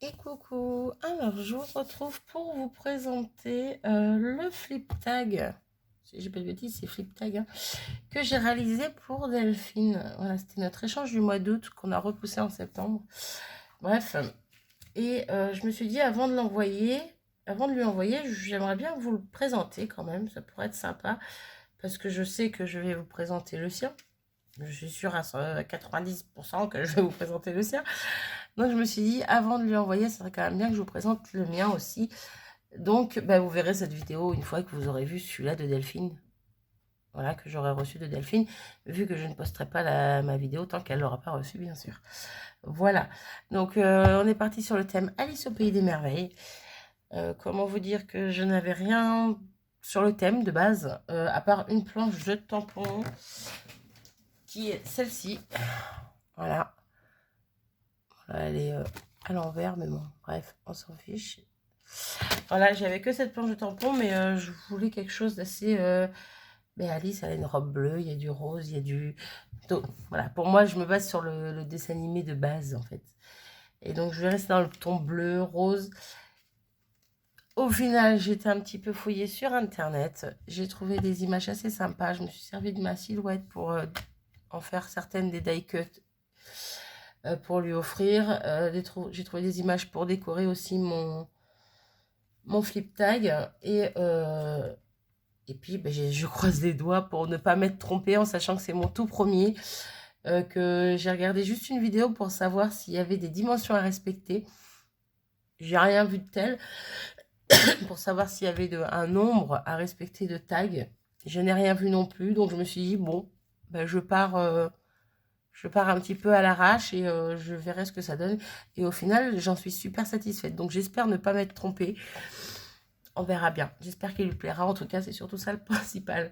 Et coucou, alors je vous retrouve pour vous présenter le flip tag, si j'ai pas de bêtises c'est flip tag, hein, que j'ai réalisé pour Delphine. Voilà, c'était notre échange du mois d'août qu'on a repoussé en septembre. Bref, et je me suis dit avant de lui envoyer, j'aimerais bien vous le présenter quand même, ça pourrait être sympa, parce que je sais que je vais vous présenter le sien. Je suis sûre à 90% que je vais vous présenter le sien. Donc je me suis dit, avant de lui envoyer, ça serait quand même bien que je vous présente le mien aussi. Donc bah, vous verrez cette vidéo une fois que vous aurez vu celui-là de Delphine. Voilà, que j'aurai reçu de Delphine, vu que je ne posterai pas ma vidéo tant qu'elle ne l'aura pas reçu, bien sûr. Voilà, donc on est parti sur le thème Alice au Pays des Merveilles. Comment vous dire que je n'avais rien sur le thème de base, à part une planche de tampon, qui est celle-ci. Voilà. Elle est à l'envers, mais bon, bref, on s'en fiche. Voilà, j'avais que cette planche de tampon, mais je voulais quelque chose d'assez... Mais Alice, elle a une robe bleue, il y a du rose, il y a du... Donc, voilà, pour moi, je me base sur le dessin animé de base, en fait. Et donc, je vais rester dans le ton bleu, rose. Au final, j'étais un petit peu fouillée sur Internet. J'ai trouvé des images assez sympas. Je me suis servi de ma silhouette pour en faire certaines des die cuts pour lui offrir. J'ai trouvé des images pour décorer aussi mon flip tag. Et puis, ben, je croise les doigts pour ne pas m'être trompée en sachant que c'est mon tout premier. Que j'ai regardé juste une vidéo pour savoir s'il y avait des dimensions à respecter. J'ai rien vu de tel. Pour savoir s'il y avait un nombre à respecter de tags. Je n'ai rien vu non plus. Donc, je me suis dit, bon, ben, je pars un petit peu à l'arrache et je verrai ce que ça donne. Et au final, j'en suis super satisfaite. Donc, j'espère ne pas m'être trompée. On verra bien. J'espère qu'il lui plaira. En tout cas, c'est surtout ça le principal.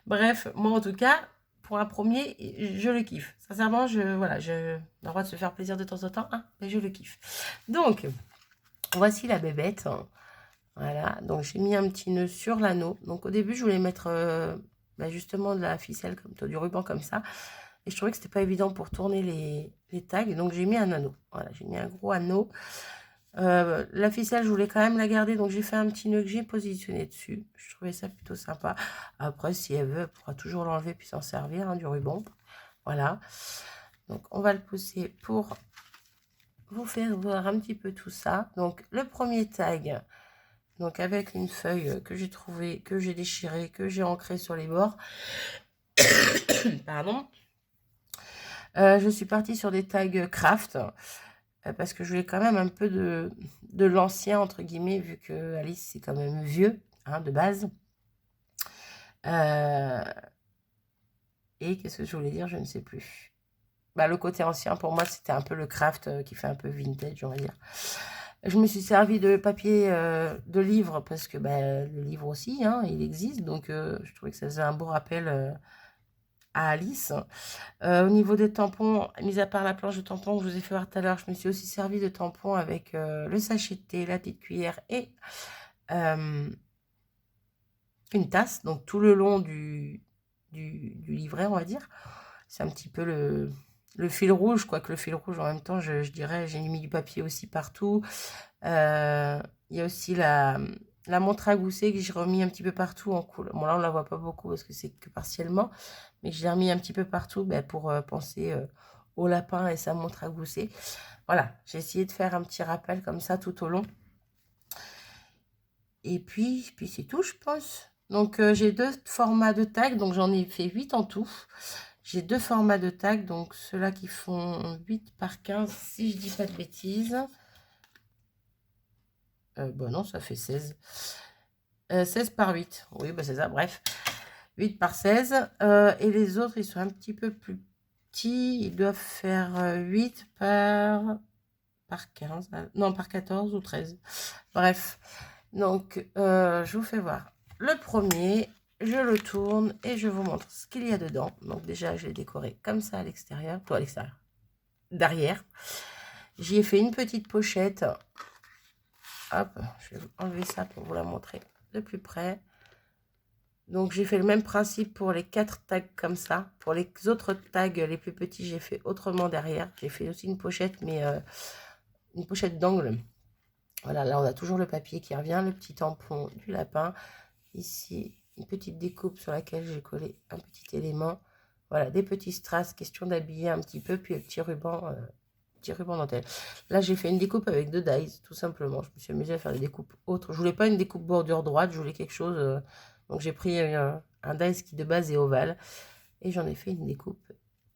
Bref, moi, en tout cas, pour un premier, je le kiffe. Sincèrement, voilà, on a le droit de se faire plaisir de temps en temps, hein, mais je le kiffe. Donc, voici la bébête. Voilà, donc j'ai mis un petit nœud sur l'anneau. Donc, au début, je voulais mettre justement de la ficelle, du ruban comme ça. Et je trouvais que c'était pas évident pour tourner les tags. Donc, j'ai mis un anneau. Voilà, j'ai mis un gros anneau. La ficelle, je voulais quand même la garder, donc j'ai fait un petit nœud que j'ai positionné dessus. Je trouvais ça plutôt sympa. Après, si elle veut, elle pourra toujours l'enlever puis s'en servir, hein, du ruban. Voilà. Donc, on va le pousser pour vous faire voir un petit peu tout ça. Donc, le premier tag, donc avec une feuille que j'ai trouvée, que j'ai déchirée, que j'ai ancrée sur les bords. Pardon. Je suis partie sur des tags craft. Parce que je voulais quand même un peu de l'ancien, entre guillemets, vu que Alice, c'est quand même vieux, hein, de base. Et qu'est-ce que je voulais dire? Je ne sais plus. Bah, le côté ancien, pour moi, c'était un peu le craft qui fait un peu vintage, on va dire. Je me suis servi de papier de livre, parce que bah, le livre aussi, hein, il existe. Donc, je trouvais que ça faisait un beau rappel à Alice. Au niveau des tampons, mis à part la planche de tampons que je vous ai fait voir tout à l'heure, je me suis aussi servi de tampons avec le sachet de thé, la petite cuillère et une tasse. Donc tout le long du livret, on va dire. C'est un petit peu le fil rouge, quoique le fil rouge en même temps, je dirais, j'ai mis du papier aussi partout. Il y a aussi la montre à gousset que j'ai remis un petit peu partout en couleur. Bon, là, on la voit pas beaucoup parce que c'est que partiellement, mais je l'ai remis un petit peu partout pour penser au lapin et sa montre à gousset. Voilà, j'ai essayé de faire un petit rappel comme ça tout au long. Et puis c'est tout, je pense. Donc, j'ai deux formats de tags, donc j'en ai fait 8 en tout. J'ai deux formats de tags, donc ceux-là qui font 8 par 15, si je dis pas de bêtises. Bon, non, ça fait 16. 16 par 8. Oui, bah c'est ça, bref. 8 par 16. Et les autres, ils sont un petit peu plus petits. Ils doivent faire 8 par 15. Non, par 14 ou 13. Bref. Donc, je vous fais voir. Le premier, je le tourne et je vous montre ce qu'il y a dedans. Donc déjà, je l'ai décoré comme ça à l'extérieur. Toi, à l'extérieur. Derrière. J'y ai fait une petite pochette. Hop, je vais enlever ça pour vous la montrer de plus près. Donc, j'ai fait le même principe pour les 4 tags comme ça. Pour les autres tags, les plus petits, j'ai fait autrement derrière. J'ai fait aussi une pochette, mais une pochette d'angle. Voilà, là on a toujours le papier qui revient, le petit tampon du lapin. Ici, une petite découpe sur laquelle j'ai collé un petit élément. Voilà, des petits strass, question d'habiller un petit peu, puis un petit ruban dentelle. Là, j'ai fait une découpe avec 2 dies, tout simplement. Je me suis amusée à faire des découpes autres. Je voulais pas une découpe bordure droite, je voulais quelque chose. Donc, j'ai pris un dies qui de base est ovale. Et j'en ai fait une découpe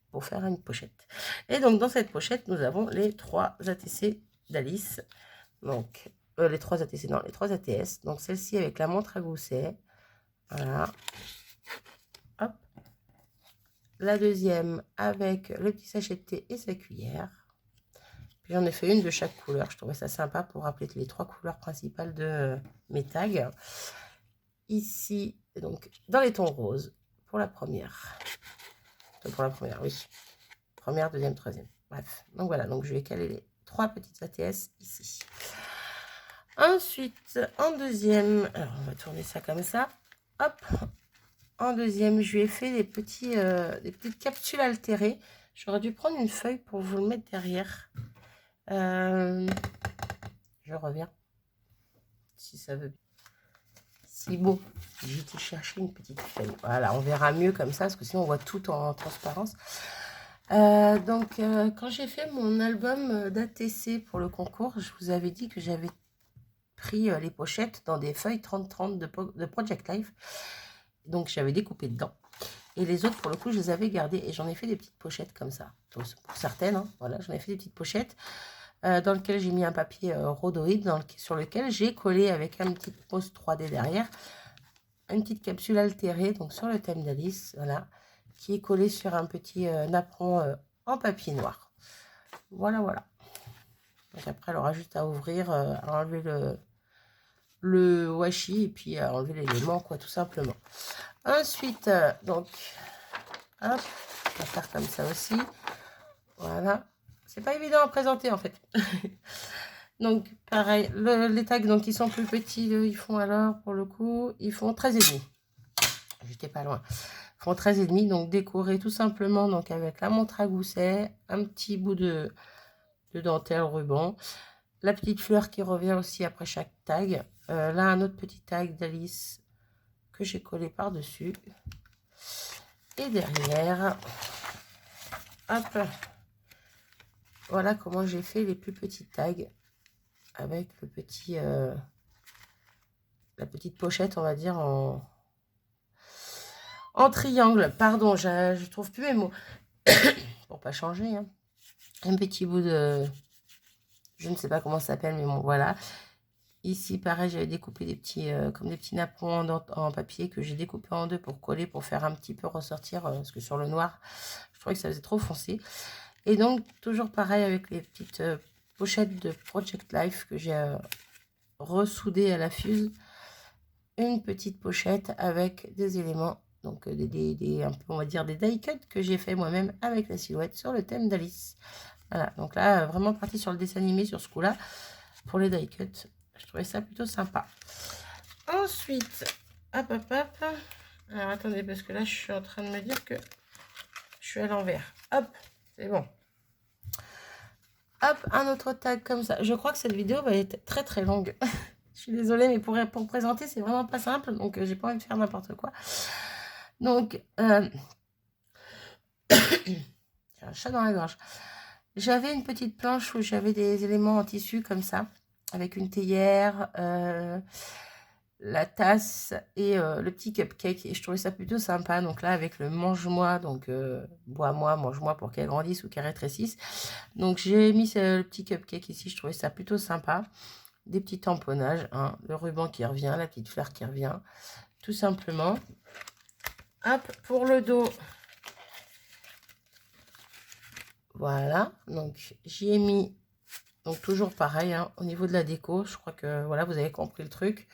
pour faire une pochette. Et donc, dans cette pochette, nous avons les 3 ATC d'Alice. Donc, les 3 ATC, non, les 3 ATS. Donc, celle-ci avec la montre à gousset. Voilà. Hop. La deuxième avec le petit sachet de thé et sa cuillère. Puis j'en ai fait une de chaque couleur. Je trouvais ça sympa pour rappeler les 3 couleurs principales de mes tags. Ici, donc, dans les tons roses, pour la première. Pour la première, oui. Première, deuxième, troisième. Bref. Donc voilà, donc je vais caler les 3 petites ATS ici. Ensuite, en deuxième, alors on va tourner ça comme ça. Hop. En deuxième, je lui ai fait des petites capsules altérées. J'aurais dû prendre une feuille pour vous le mettre derrière. Je reviens. Si ça veut. Si beau. J'ai été chercher une petite feuille. Voilà, on verra mieux comme ça, parce que sinon on voit tout en transparence. Quand j'ai fait mon album d'ATC pour le concours, je vous avais dit que j'avais pris les pochettes dans des feuilles 30-30 de Project Life. Donc, j'avais découpé dedans. Et les autres, pour le coup, je les avais gardées. Et j'en ai fait des petites pochettes comme ça. Donc, pour certaines, hein, voilà, j'en ai fait des petites pochettes dans lesquelles j'ai mis un papier rhodoïde sur lequel j'ai collé avec un petit pose 3D derrière une petite capsule altérée, donc sur le thème d'Alice, voilà, qui est collée sur un petit napperon en papier noir. Voilà, voilà. Donc après, elle aura juste à ouvrir, à enlever le washi et puis à enlever l'élément, quoi, tout simplement. Ensuite, donc, hop, on va faire comme ça aussi. Voilà. C'est pas évident à présenter, en fait. Donc, pareil, les tags, donc, ils sont plus petits. Ils font alors, pour le coup, ils font 13,5. J'étais pas loin. Ils font 13,5, donc décorés tout simplement donc avec la montre à gousset, un petit bout de dentelle ruban, la petite fleur qui revient aussi après chaque tag. Là, un autre petit tag d'Alice que j'ai collé par-dessus. Et derrière, hop, voilà comment j'ai fait les plus petits tags avec le petit, la petite pochette, on va dire, en triangle. Pardon, je trouve plus mes mots. Pour pas changer, hein. Un petit bout de... Je ne sais pas comment ça s'appelle, mais bon, voilà. Ici, pareil, j'avais découpé des petits, comme des petits napperons en papier que j'ai découpé en 2 pour coller, pour faire un petit peu ressortir, parce que sur le noir, je trouvais que ça faisait trop foncé. Et donc, toujours pareil avec les petites pochettes de Project Life que j'ai ressoudées à la fuse. Une petite pochette avec des éléments, donc un peu, on va dire, des die cuts que j'ai fait moi-même avec la silhouette sur le thème d'Alice. Voilà, donc là, vraiment parti sur le dessin animé sur ce coup-là, pour les die cuts. Je trouvais ça plutôt sympa. Ensuite, hop, hop, hop. Alors, attendez, parce que là, je suis en train de me dire que je suis à l'envers. Hop, c'est bon. Hop, un autre tag comme ça. Je crois que cette vidéo va être très, très longue. Je suis désolée, mais pour présenter, c'est vraiment pas simple. Donc, j'ai pas envie de faire n'importe quoi. Donc, j'ai un chat dans la gorge. J'avais une petite planche où j'avais des éléments en tissu comme ça, avec une théière, la tasse et le petit cupcake. Et je trouvais ça plutôt sympa. Donc là, avec le mange-moi, donc bois-moi, mange-moi pour qu'elle grandisse ou qu'elle rétrécisse. Donc j'ai mis le petit cupcake ici. Je trouvais ça plutôt sympa. Des petits tamponnages, hein, le ruban qui revient, la petite fleur qui revient, tout simplement. Hop, pour le dos. Voilà, donc j'y ai mis, donc toujours pareil, hein, au niveau de la déco, je crois que voilà, vous avez compris le truc.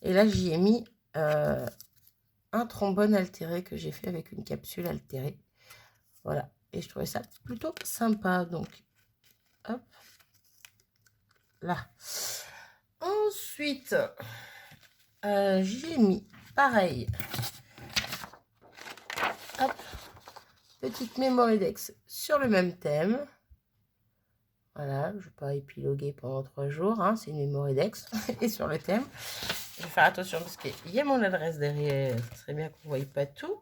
Et là, j'y ai mis un trombone altéré que j'ai fait avec une capsule altérée. Voilà, et je trouvais ça plutôt sympa, donc hop, là. Ensuite, j'ai mis pareil, hop, petite mémoire Dex sur le même thème. Voilà, je ne vais pas épiloguer pendant 3 jours, hein, c'est une mémoridex et sur le thème. Je vais faire attention parce qu'il y a mon adresse derrière, ce serait bien qu'on ne voie pas tout.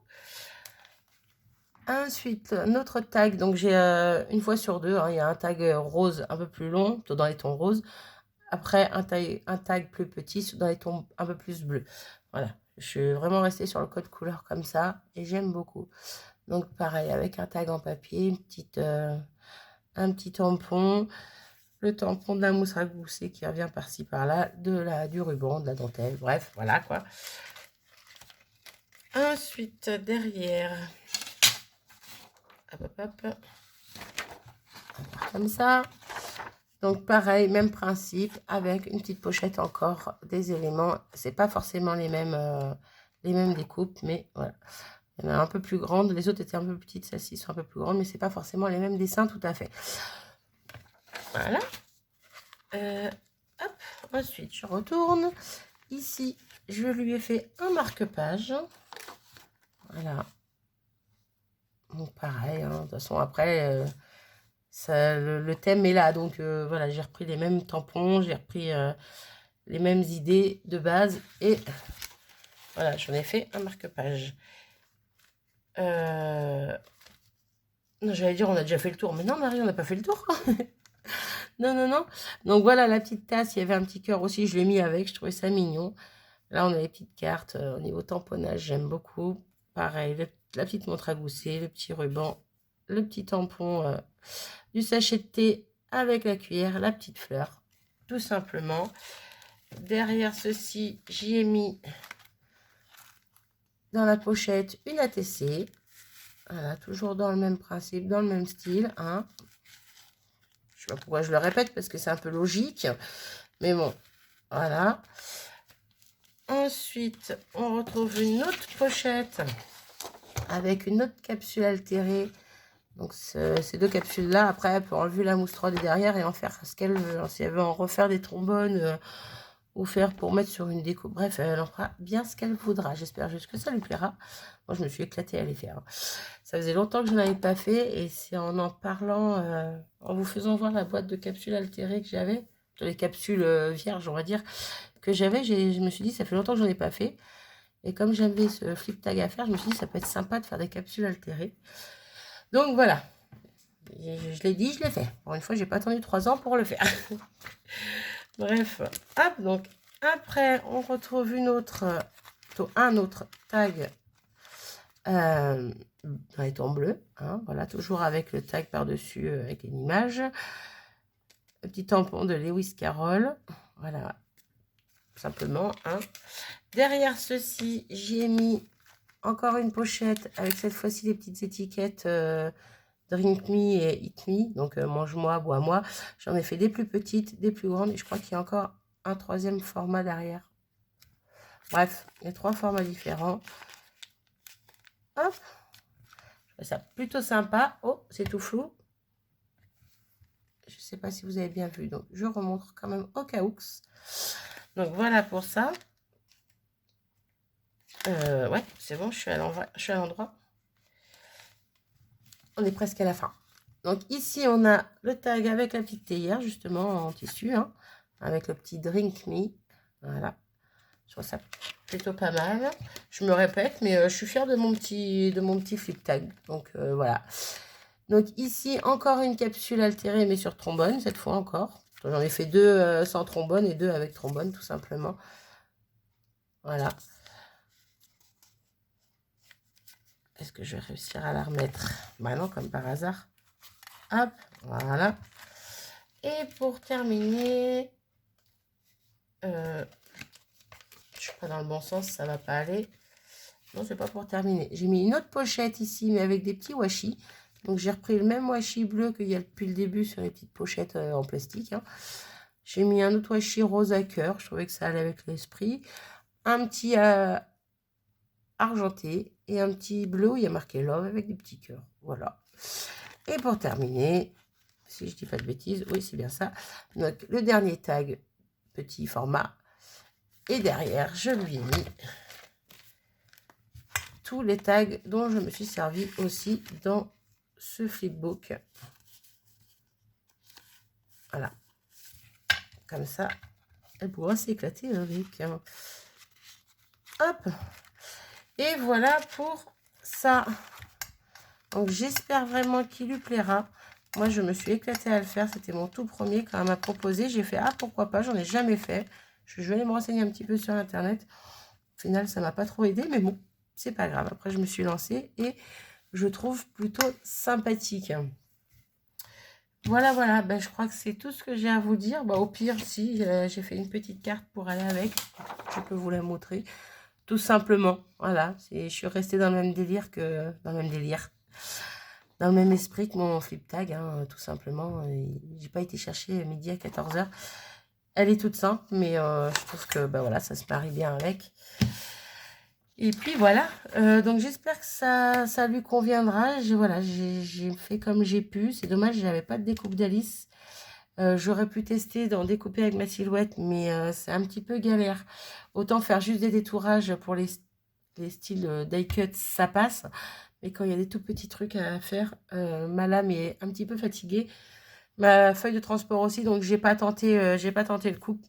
Ensuite, notre tag, donc j'ai une fois sur deux, hein, il y a un tag rose un peu plus long, dans les tons roses. Après, un tag plus petit dans les tons un peu plus bleus. Voilà, je suis vraiment restée sur le code couleur comme ça et j'aime beaucoup. Donc pareil, avec un tag en papier, un petit tampon, le tampon de la mousse à gousset qui revient par-ci par-là, du ruban, de la dentelle, bref, voilà quoi. Ensuite, derrière, hop, hop, hop, comme ça. Donc pareil, même principe, avec une petite pochette encore, des éléments. C'est pas forcément les mêmes découpes, mais voilà. Il y en a un peu plus grande, les autres étaient un peu petites, celles-ci sont un peu plus grandes, mais c'est pas forcément les mêmes dessins tout à fait. Voilà. Hop, ensuite je retourne. Ici, je lui ai fait un marque-page. Voilà. Donc pareil, hein, de toute façon après... le thème est là, donc voilà, j'ai repris les mêmes tampons, j'ai repris les mêmes idées de base et voilà, j'en ai fait un marque-page. Non, j'allais dire on a déjà fait le tour, mais non Marie, on n'a pas fait le tour. Non, non, non. Donc voilà, la petite tasse, il y avait un petit cœur aussi, je l'ai mis avec, je trouvais ça mignon. Là, on a les petites cartes au niveau tamponnage, j'aime beaucoup. Pareil, la petite montre à gousset, le petit ruban, le petit tampon du sachet de thé avec la cuillère, la petite fleur, tout simplement. Derrière ceci, j'y ai mis dans la pochette une ATC. Voilà, toujours dans le même principe, dans le même style. Hein. Je sais pas pourquoi je le répète, parce que c'est un peu logique. Mais bon, voilà. Ensuite, on retrouve une autre pochette avec une autre capsule altérée. Donc ces deux capsules là, après elle peut enlever la mousse 3D derrière et en faire ce qu'elle veut. Si elle veut en refaire des trombones ou faire pour mettre sur une déco, bref, elle en fera bien ce qu'elle voudra. J'espère juste que ça lui plaira. Moi je me suis éclatée à les faire. Ça faisait longtemps que je n'avais pas fait et c'est en parlant, en vous faisant voir la boîte de capsules altérées que j'avais, les capsules vierges on va dire, que j'avais, je me suis dit ça fait longtemps que j'en ai pas fait. Et comme j'avais ce flip tag à faire, je me suis dit ça peut être sympa de faire des capsules altérées. Donc voilà, je l'ai dit, je l'ai fait. Pour une fois, j'ai pas attendu 3 ans pour le faire. Bref, hop, donc après, on retrouve un autre tag dans les tons bleus. Hein, voilà, toujours avec le tag par-dessus, avec une image. Un petit tampon de Lewis Carroll. Voilà, simplement. Hein. Derrière ceci, j'y ai mis encore une pochette avec cette fois-ci les petites étiquettes Drink Me et Eat Me, donc mange-moi, bois-moi. J'en ai fait des plus petites, des plus grandes, et je crois qu'il y a encore un troisième format derrière. Bref, il y a 3 formats différents. Hop, je trouve ça plutôt sympa. Oh, c'est tout flou. Je ne sais pas si vous avez bien vu, donc je remontre quand même au cas où. Donc voilà pour ça. Ouais, c'est bon, je suis à l'endroit. On est presque à la fin. Donc ici, on a le tag avec la petite théière, justement, en tissu, hein, avec le petit Drink Me. Voilà. Je trouve ça plutôt pas mal. Je me répète, mais je suis fière de mon petit flip tag. Donc voilà. Donc ici, encore une capsule altérée, mais sur trombone, cette fois encore. J'en ai fait 2 sans trombone et 2 avec trombone, tout simplement. Voilà. Est-ce que je vais réussir à la remettre? Bah non, comme par hasard. Hop, voilà. Et pour terminer, je suis pas dans le bon sens, ça va pas aller. Non, c'est pas pour terminer. J'ai mis une autre pochette ici, mais avec des petits washi. Donc j'ai repris le même washi bleu qu'il y a depuis le début sur les petites pochettes en plastique. Hein. J'ai mis un autre washi rose à cœur. Je trouvais que ça allait avec l'esprit. Un petit argenté et un petit bleu où il y a marqué love avec des petits cœurs. Voilà. Et pour terminer, si je dis pas de bêtises, oui c'est bien ça. Donc le dernier tag, petit format. Et derrière, je lui ai mis tous les tags dont je me suis servi aussi dans ce flipbook. Voilà. Comme ça, elle pourra s'éclater avec. Hop. Et voilà pour ça. Donc, j'espère vraiment qu'il lui plaira. Moi, je me suis éclatée à le faire. C'était mon tout premier quand elle m'a proposé. J'ai fait, ah, pourquoi pas, j'en ai jamais fait. Je vais aller me renseigner un petit peu sur Internet. Au final, ça m'a pas trop aidé, mais bon, c'est pas grave. Après, je me suis lancée et je trouve plutôt sympathique. Voilà, voilà. Ben, je crois que c'est tout ce que j'ai à vous dire. Ben, au pire, si j'ai fait une petite carte pour aller avec, je peux vous la montrer. Tout simplement, voilà. Je suis restée dans le même délire que... Dans le même délire. Dans le même esprit que mon flip tag, hein, tout simplement. J'ai pas été chercher midi à 14 h. Elle est toute simple, mais je trouve que ben, voilà, ça se marie bien avec. Et puis voilà, donc j'espère que ça lui conviendra. Voilà, j'ai fait comme j'ai pu. C'est dommage, j'avais pas de découpe d'Alice. J'aurais pu tester d'en découper avec ma silhouette, mais c'est un petit peu galère. Autant faire juste des détourages pour les styles die cut, ça passe. Mais quand il y a des tout petits trucs à faire, ma lame est un petit peu fatiguée. Ma feuille de transport aussi, donc j'ai pas tenté le coup.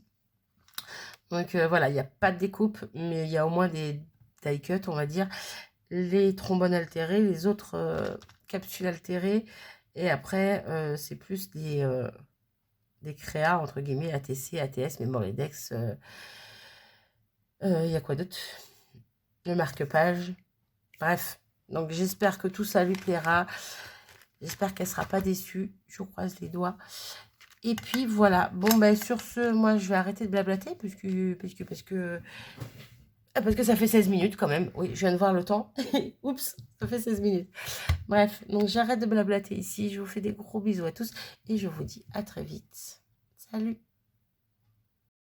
Donc voilà, il n'y a pas de découpe, mais il y a au moins des die cut, on va dire. Les trombones altérés, les autres capsules altérées. Et après, c'est plus des créas, entre guillemets, ATC, ATS, Memory-Dex. Il y a quoi d'autre? Le marque-page. Bref, donc j'espère que tout ça lui plaira. J'espère qu'elle ne sera pas déçue. Je croise les doigts. Et puis voilà. Bon, ben sur ce, moi je vais arrêter de blablater parce que ça fait 16 minutes quand même. Oui, je viens de voir le temps. Oups, ça fait 16 minutes. Bref, donc j'arrête de blablater ici. Je vous fais des gros bisous à tous et je vous dis à très vite. Salut!